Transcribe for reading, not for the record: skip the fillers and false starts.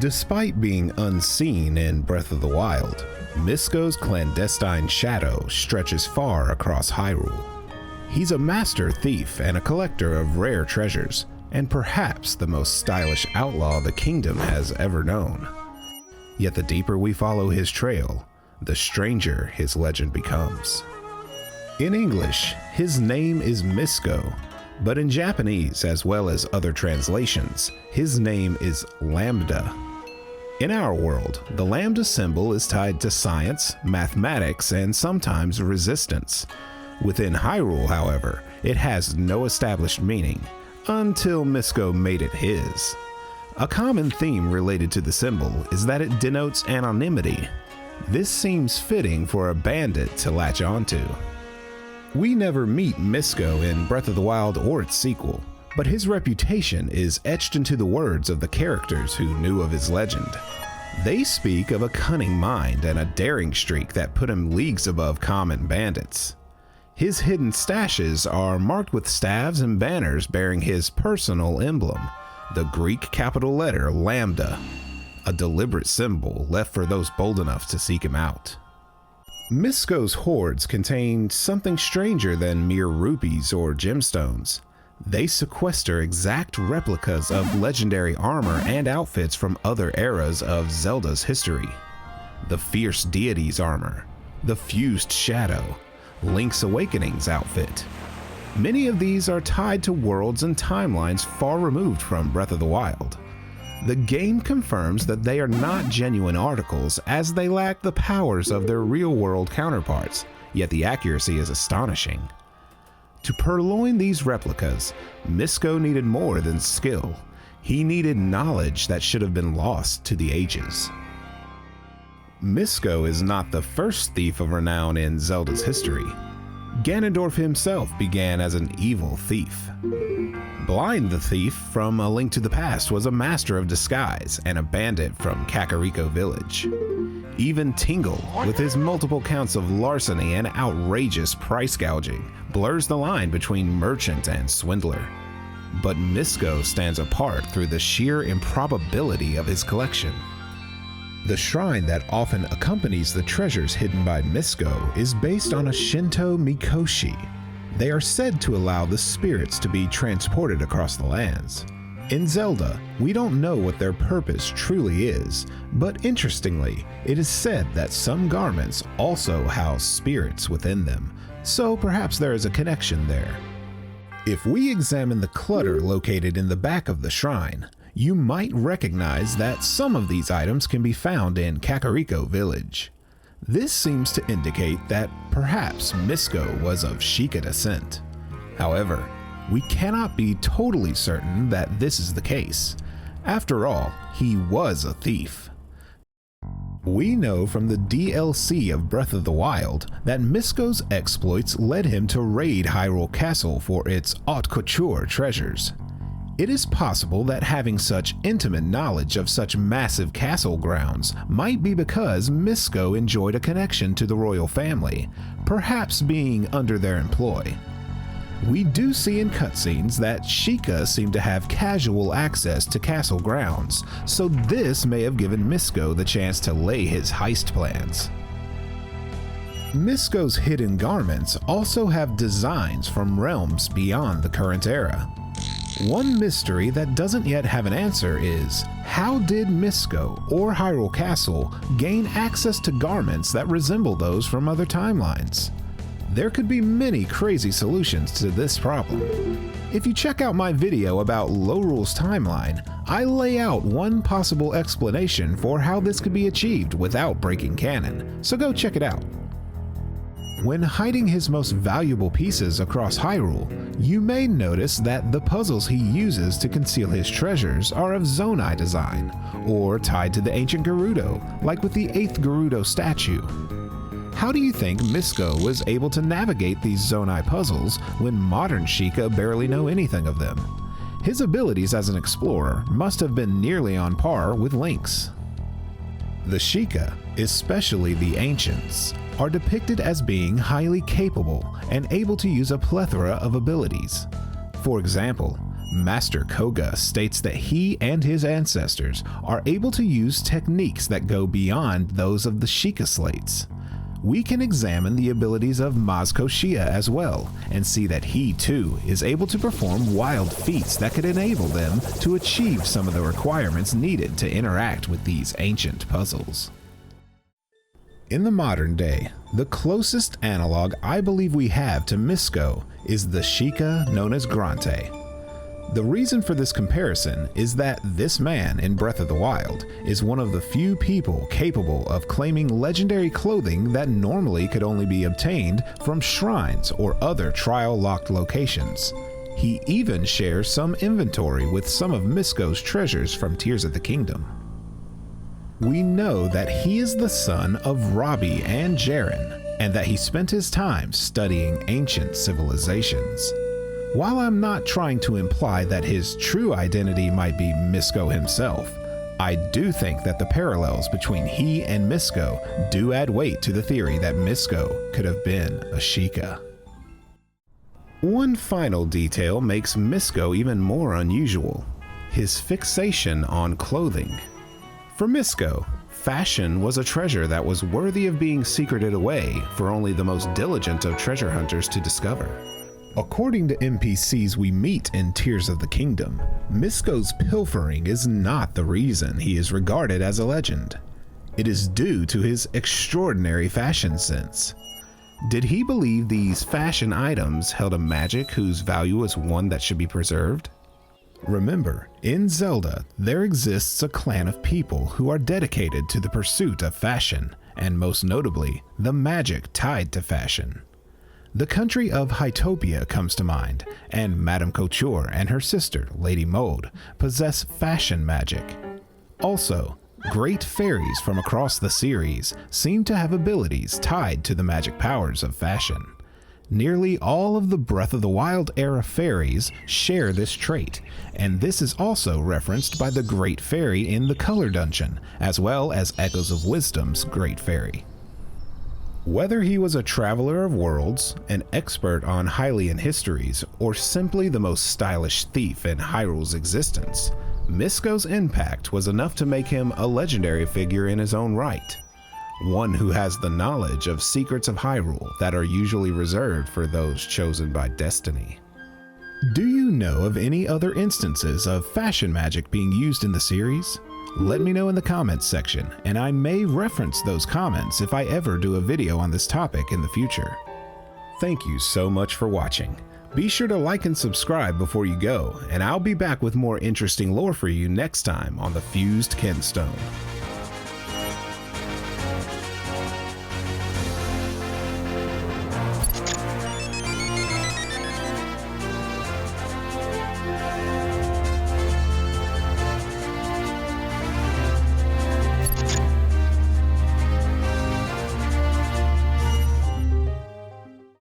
Despite being unseen in Breath of the Wild, Misko's clandestine shadow stretches far across Hyrule. He's a master thief and a collector of rare treasures, and perhaps the most stylish outlaw the kingdom has ever known. Yet the deeper we follow his trail, the stranger his legend becomes. In English, his name is Misko, but in Japanese, as well as other translations, his name is Lambda. In our world, the Lambda symbol is tied to science, mathematics, and sometimes resistance. Within Hyrule, however, it has no established meaning, until Misko made it his. A common theme related to the symbol is that it denotes anonymity. This seems fitting for a bandit to latch onto. We never meet Misko in Breath of the Wild or its sequel, but his reputation is etched into the words of the characters who knew of his legend. They speak of a cunning mind and a daring streak that put him leagues above common bandits. His hidden stashes are marked with staves and banners bearing his personal emblem, the Greek capital letter Lambda, a deliberate symbol left for those bold enough to seek him out. Misko's hoards contain something stranger than mere rupees or gemstones. They sequester exact replicas of legendary armor and outfits from other eras of Zelda's history. The Fierce Deity's armor, the Fused Shadow, Link's Awakening's outfit. Many of these are tied to worlds and timelines far removed from Breath of the Wild. The game confirms that they are not genuine articles, as they lack the powers of their real-world counterparts, yet the accuracy is astonishing. To purloin these replicas, Misko needed more than skill. He needed knowledge that should have been lost to the ages. Misko is not the first thief of renown in Zelda's history. Ganondorf himself began as an evil thief. Blind the Thief from A Link to the Past was a master of disguise and a bandit from Kakariko Village. Even Tingle, with his multiple counts of larceny and outrageous price gouging, blurs the line between merchant and swindler. But Misko stands apart through the sheer improbability of his collection. The shrine that often accompanies the treasures hidden by Misko is based on a Shinto mikoshi. They are said to allow the spirits to be transported across the lands. In Zelda, we don't know what their purpose truly is, but interestingly, it is said that some garments also house spirits within them, so perhaps there is a connection there. If we examine the clutter located in the back of the shrine, you might recognize that some of these items can be found in Kakariko Village. This seems to indicate that perhaps Misko was of Sheikah descent. However, we cannot be totally certain that this is the case. After all, he was a thief. We know from the DLC of Breath of the Wild that Misko's exploits led him to raid Hyrule Castle for its haute couture treasures. It is possible that having such intimate knowledge of such massive castle grounds might be because Misko enjoyed a connection to the royal family, perhaps being under their employ. We do see in cutscenes that Sheikah seemed to have casual access to castle grounds, so this may have given Misko the chance to lay his heist plans. Misko's hidden garments also have designs from realms beyond the current era. One mystery that doesn't yet have an answer is, how did Misko or Hyrule Castle gain access to garments that resemble those from other timelines? There could be many crazy solutions to this problem. If you check out my video about Hyrule's timeline, I lay out one possible explanation for how this could be achieved without breaking canon, so go check it out. When hiding his most valuable pieces across Hyrule, you may notice that the puzzles he uses to conceal his treasures are of Zonai design, or tied to the ancient Gerudo, like with the 8th Gerudo statue. How do you think Misko was able to navigate these Zonai puzzles when modern Sheikah barely know anything of them? His abilities as an explorer must have been nearly on par with Link's. The Sheikah, especially the ancients, are depicted as being highly capable and able to use a plethora of abilities. For example, Master Koga states that he and his ancestors are able to use techniques that go beyond those of the Sheikah slates. We can examine the abilities of Misko as well, and see that he too is able to perform wild feats that could enable them to achieve some of the requirements needed to interact with these ancient puzzles. In the modern day, the closest analog I believe we have to Misko is the Sheikah known as Grante. The reason for this comparison is that this man in Breath of the Wild is one of the few people capable of claiming legendary clothing that normally could only be obtained from shrines or other trial-locked locations. He even shares some inventory with some of Misko's treasures from Tears of the Kingdom. We know that he is the son of Robbie and Jaren, and that he spent his time studying ancient civilizations. While I'm not trying to imply that his true identity might be Misko himself, I do think that the parallels between he and Misko do add weight to the theory that Misko could have been a Sheikah. One final detail makes Misko even more unusual: his fixation on clothing. For Misko, fashion was a treasure that was worthy of being secreted away for only the most diligent of treasure hunters to discover. According to NPCs we meet in Tears of the Kingdom, Misko's pilfering is not the reason he is regarded as a legend. It is due to his extraordinary fashion sense. Did he believe these fashion items held a magic whose value is one that should be preserved? Remember, in Zelda, there exists a clan of people who are dedicated to the pursuit of fashion, and most notably, the magic tied to fashion. The country of Hytopia comes to mind, and Madame Couture and her sister, Lady Mode, possess fashion magic. Also, great fairies from across the series seem to have abilities tied to the magic powers of fashion. Nearly all of the Breath of the Wild era fairies share this trait, and this is also referenced by the Great Fairy in the Color Dungeon, as well as Echoes of Wisdom's Great Fairy. Whether he was a traveler of worlds, an expert on Hylian histories, or simply the most stylish thief in Hyrule's existence, Misko's impact was enough to make him a legendary figure in his own right. One who has the knowledge of secrets of Hyrule that are usually reserved for those chosen by destiny. Do you know of any other instances of fashion magic being used in the series? Let me know in the comments section, and I may reference those comments if I ever do a video on this topic in the future. Thank you so much for watching. Be sure to like and subscribe before you go, and I'll be back with more interesting lore for you next time on the Fused Kinstone.